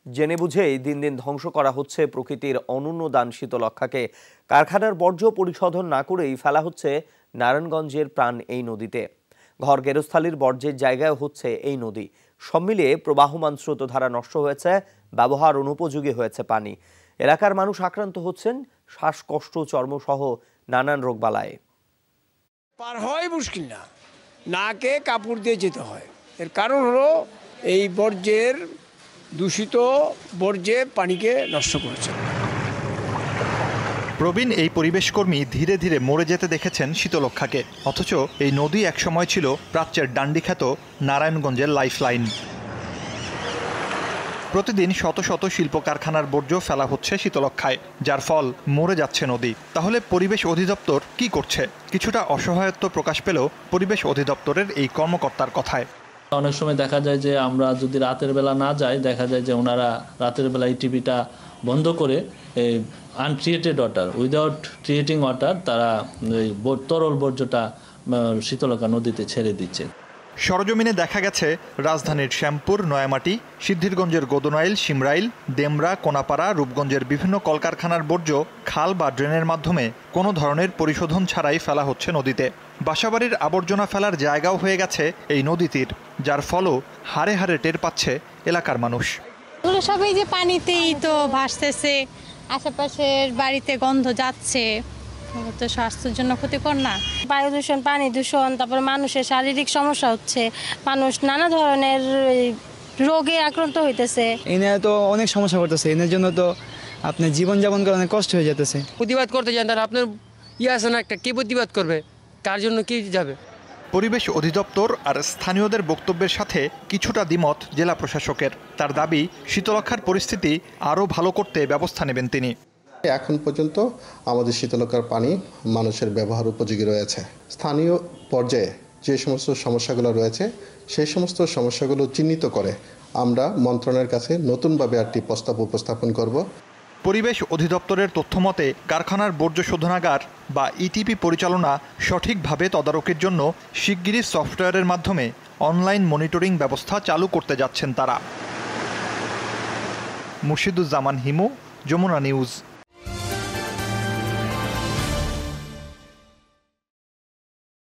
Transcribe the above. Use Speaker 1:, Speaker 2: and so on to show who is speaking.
Speaker 1: জেনে বুঝেই দিন দিন ধ্বংস করা হচ্ছে প্রকৃতির অনন্য দান শীতলক্ষাকে। কারখানার বর্জ্য পরিশোধন না করেই ফেলা হচ্ছে নারায়ণগঞ্জের প্রাণ এই নদীতে। ঘর গেরস্থালির বর্জ্যের জায়গায় হচ্ছে এই নদী। সব মিলিয়ে প্রবাহমান স্রোতধারা নষ্ট হয়েছে, ব্যবহার অনুপযোগী হয়েছে পানি। এলাকার মানুষ আক্রান্ত হচ্ছেন শ্বাসকষ্ট, চর্মসহ নানান রোগবালায়।
Speaker 2: পার হয় মুশকিল না, নাকে কাপড় দিয়ে যেতে হয়। এর কারণ হলো এই বর্জ্যের দূষিত বর্জ্যে পানিকে নষ্ট করেছে।
Speaker 3: প্রবীণ এই পরিবেশকর্মী ধীরে ধীরে মরে যেতে দেখেছেন শীতলক্ষাকে। অথচ এই নদী একসময় ছিল প্রাচ্যের ডান্ডিখ্যাত নারায়ণগঞ্জের লাইফলাইন। প্রতিদিন শত শত শিল্প কারখানার বর্জ্য ফেলা হচ্ছে শীতলক্ষায়, যার ফল মরে যাচ্ছে নদী। তাহলে পরিবেশ অধিদপ্তর কি করছে? কিছুটা অসহায়ত্ব প্রকাশ পেল পরিবেশ অধিদপ্তরের এই কর্মকর্তার কথায়।
Speaker 4: অনেক সময় দেখা যায় যে আমরা যদি রাতের বেলা না যাই, দেখা যায় যে ওনারা রাতের বেলা এই টিভিটা বন্ধ করে আনট্রিটেড ওয়াটার, উইদাউট ট্রিয়েটিং ওয়াটার, তারা তরল বর্জ্যটা শীতলক্ষা নদীতে ছেড়ে দিচ্ছে।
Speaker 3: সরজমিনে দেখা গেছে রাজধানীর শ্যামপুর, নয়ামাটি, সিদ্ধিরগঞ্জের গোদনাইল, শিমরাইল, দেমরা, কোনাপাড়া, রূপগঞ্জের বিভিন্ন কলকারখানার বর্জ্য খাল বা ড্রেনের মাধ্যমে কোনো ধরনের পরিশোধন ছাড়াই ফেলা হচ্ছে নদীতে। বাসাবাড়ির আবর্জনা ফেলার জায়গাও হয়ে গেছে এই নদী তীর, যার ফলও হাড়ে হাড়ে টের পাচ্ছে এলাকার মানুষ।
Speaker 5: এগুলো সবই যে পানিতেই তো ভাসতেছে, আশেপাশের বাড়িতে গন্ধ যাচ্ছে, তো স্বাস্থ্যের জন্য ক্ষতিকর না। বায়ু দূষণ, পানি দূষণ, তারপর মানুষের শারীরিক সমস্যা হচ্ছে, মানুষ নানা ধরনের রোগে আক্রান্ত হইতেছে।
Speaker 6: এনে তো অনেক সমস্যা করতেছে, এর জন্য তো আপনার জীবনযাপন করা অনেক কষ্ট হয়ে যেতেছে।
Speaker 7: প্রতিবাদ করতে যান, তার আপনার আছে না একটা, কে প্রতিবাদ করবে, কার জন্য কি যাবে?
Speaker 3: পরিবেশ অধিদপ্তর আর স্থানীয়দের বক্তব্যের সাথে কিছুটা দ্বিমত জেলা প্রশাসকের। তার দাবি, শীতলক্ষার পরিস্থিতি আরও ভালো করতে ব্যবস্থা নেবেন তিনি।
Speaker 8: এখন পর্যন্ত আমাদের শীতলক্ষার পানি মানুষের ব্যবহার উপযোগী রয়েছে। স্থানীয় পর্যায়ে যে সমস্ত সমস্যাগুলো রয়েছে, সেই সমস্ত সমস্যাগুলো চিহ্নিত করে আমরা মন্ত্রণালয়ের কাছে নতুনভাবে একটি প্রস্তাব উপস্থাপন করব।
Speaker 3: পরিবেশ অধিদপ্তরের তথ্যমতে কারখানার বর্জ্য শোধনাগার বা ইটিপি পরিচালনা সঠিকভাবে তদারকির জন্য শিগগিরই সফটওয়্যারের মাধ্যমে অনলাইন মনিটরিং ব্যবস্থা চালু করতে যাচ্ছেন তারা। মুর্শিদুজ্জামান হিমু, যমুনা নিউজ।